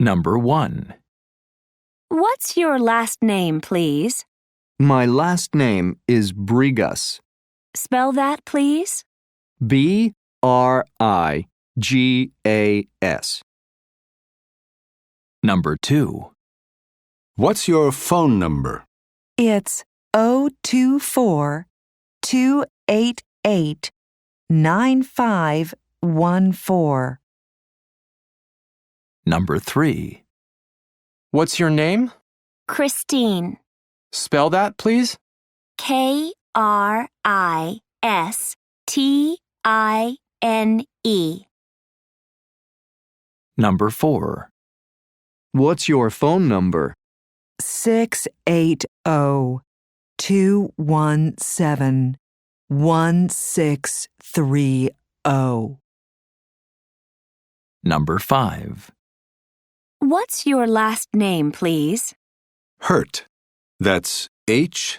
Number 1. What's your last name, please? My last name is Brigas. Spell that, please. Brigas. Number 2. What's your phone number? It's 024-288-9514. Number 3. What's your name? Christine. Spell that, please. Kristine. Number 4. What's your phone number? 680-217-1630. Number 5. What's your last name, please? Hurt. That's H-E-R-T.